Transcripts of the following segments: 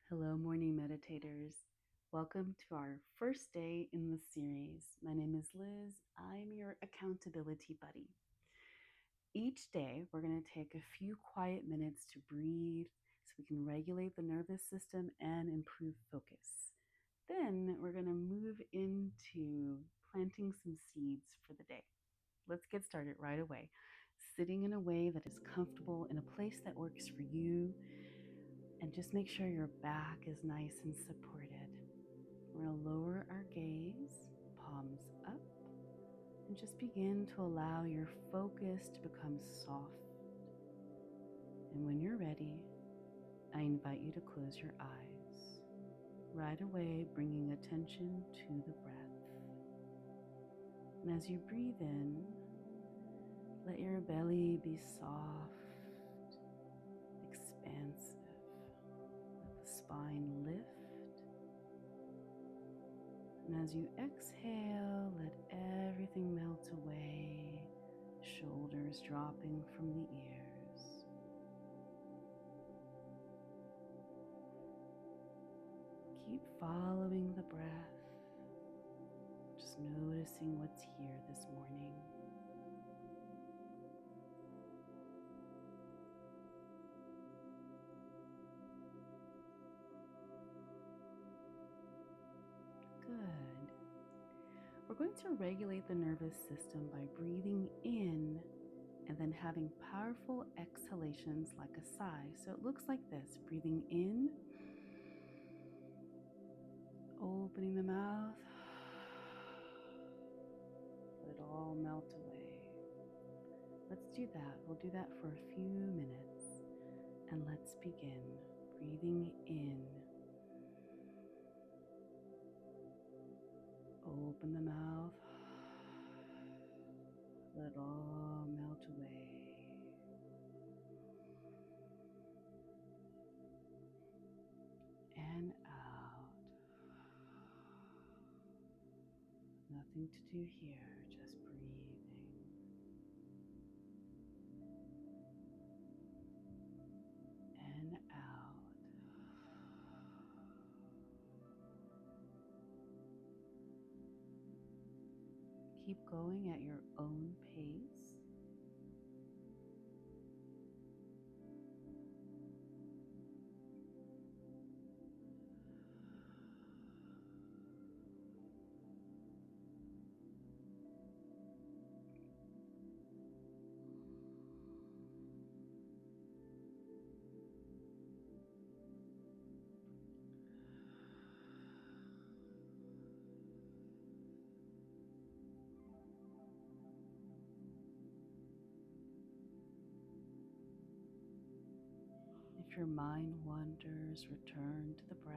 Hello, morning meditators. Welcome to our first day in the series. My name is Liz. I'm your accountability buddy. Each day, we're going to take a few quiet minutes to breathe so we can regulate the nervous system and improve focus. Then, we're going to move into planting some seeds for the day. Let's get started right away. Sitting in a way that is comfortable, in a place that works for you, and just make sure your back is nice and supported. We're going to lower our gaze, palms up, and just begin to allow your focus to become soft. And when you're ready, I invite you to close your eyes. Right away, bringing attention to the breath. And as you breathe in, let your belly be soft, expansive. Let the spine lift. And as you exhale, let everything melt away, shoulders dropping from the ears. Keep following the breath, just noticing what's here this morning. Good. We're going to regulate the nervous system by breathing in and then having powerful exhalations like a sigh. So it looks like this: breathing in, opening the mouth, let it all melt away. Let's do that. We'll do that for a few minutes. And let's begin. Breathing in. Open the mouth. Let it all melt away. And out. Nothing to do here, just breathing. And out. Keep going at your own pace. If your mind wanders, return to the breath.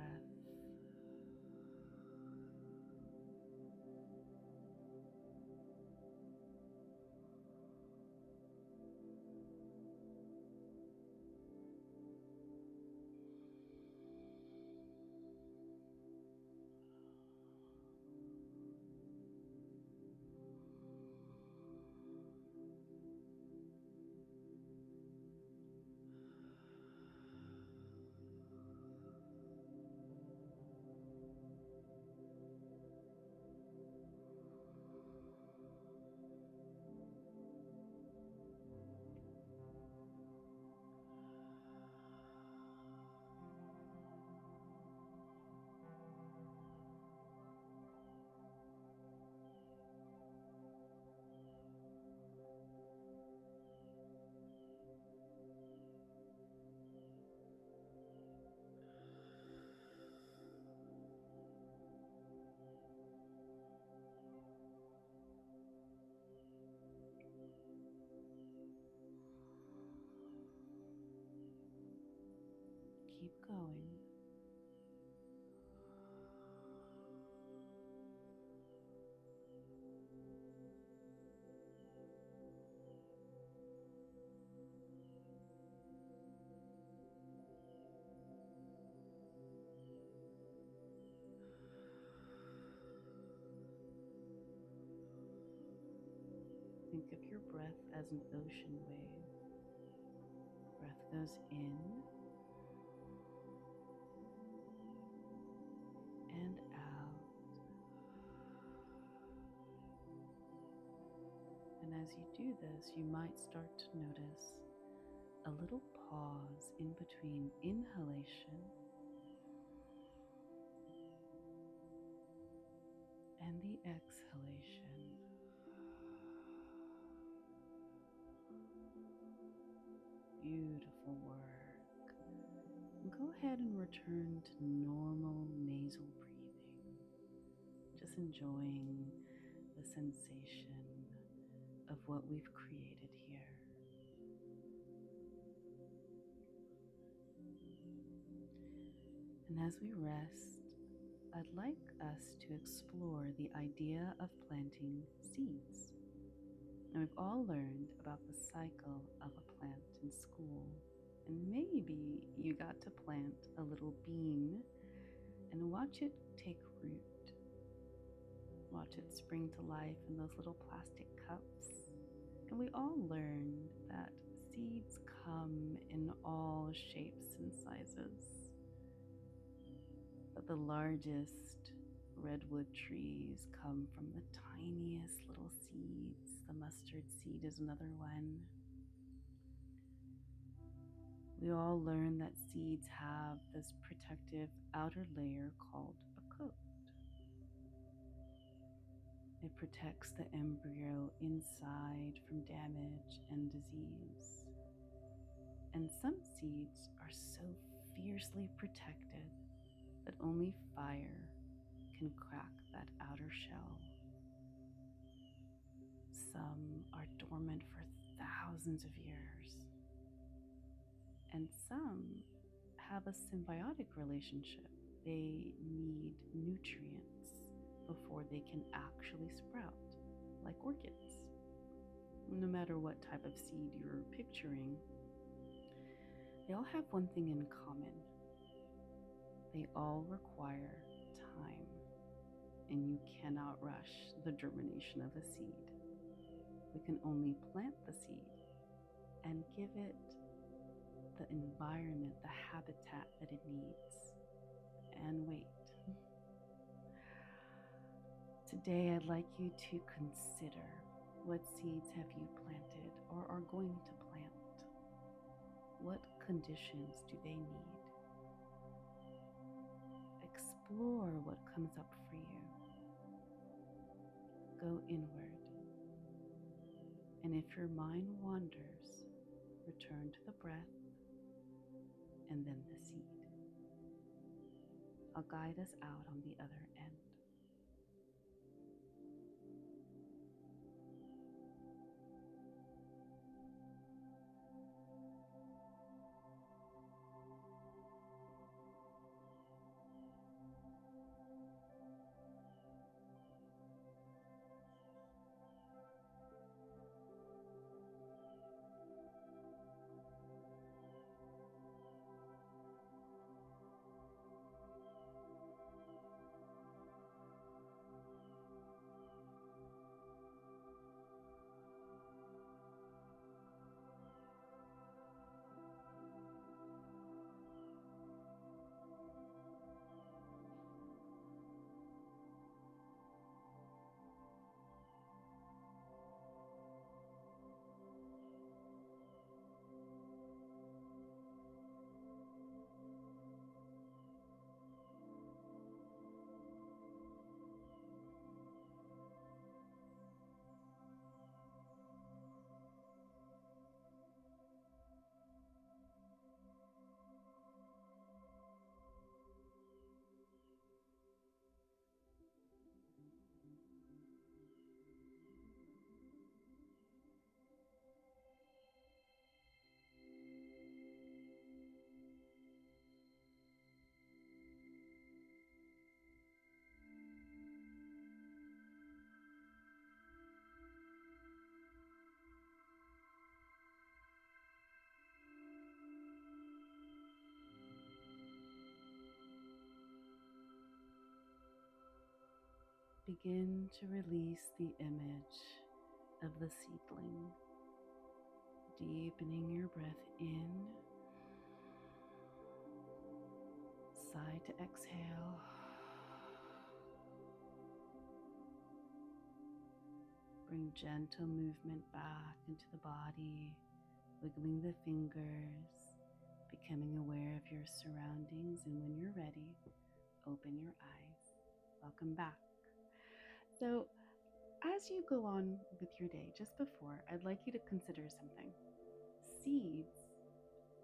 Keep going. Think of your breath as an ocean wave. Breath goes in, as you do this, you might start to notice a little pause in between inhalation and the exhalation. Beautiful work. Go ahead and return to normal nasal breathing, just enjoying the sensation of what we've created here. And as we rest, I'd like us to explore the idea of planting seeds. Now, we've all learned about the cycle of a plant in school, and maybe you got to plant a little bean and watch it take root. Watch it spring to life in those little plastic cups. And we all learned that seeds come in all shapes and sizes. But the largest redwood trees come from the tiniest little seeds. The mustard seed is another one. We all learn that seeds have this protective outer layer called a coat. It protects the embryo inside from damage and disease. And some seeds are so fiercely protected that only fire can crack that outer shell. Some are dormant for thousands of years, and some have a symbiotic relationship. They need nutrients before they can actually sprout, like orchids. No matter what type of seed you're picturing, they all have one thing in common. They all require time, and you cannot rush the germination of a seed. We can only plant the seed and give it the environment, the habitat that it needs, and wait. Today, I'd like you to consider, what seeds have you planted or are going to plant? What conditions do they need? Explore what comes up for you. Go inward. And if your mind wanders, return to the breath and then the seed. I'll guide us out on the other end. Begin to release the image of the seedling, deepening your breath in, sigh to exhale, Bring gentle movement back into the body, wiggling the fingers, becoming aware of your surroundings, and when you're ready, open your eyes. Welcome back. So, as you go on with your day, just before, I'd like you to consider something. Seeds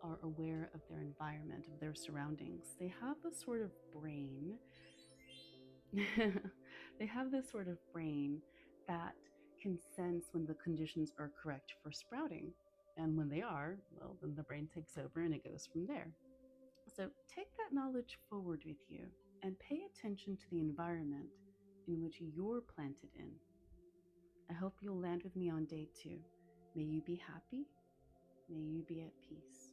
are aware of their environment, of their surroundings. They have a sort of brain. They have this sort of brain that can sense when the conditions are correct for sprouting. And when they are, well, then the brain takes over and it goes from there. So take that knowledge forward with you and pay attention to the environment in which you're planted in. I hope you'll land with me on day 2. May you be happy. May you be at peace.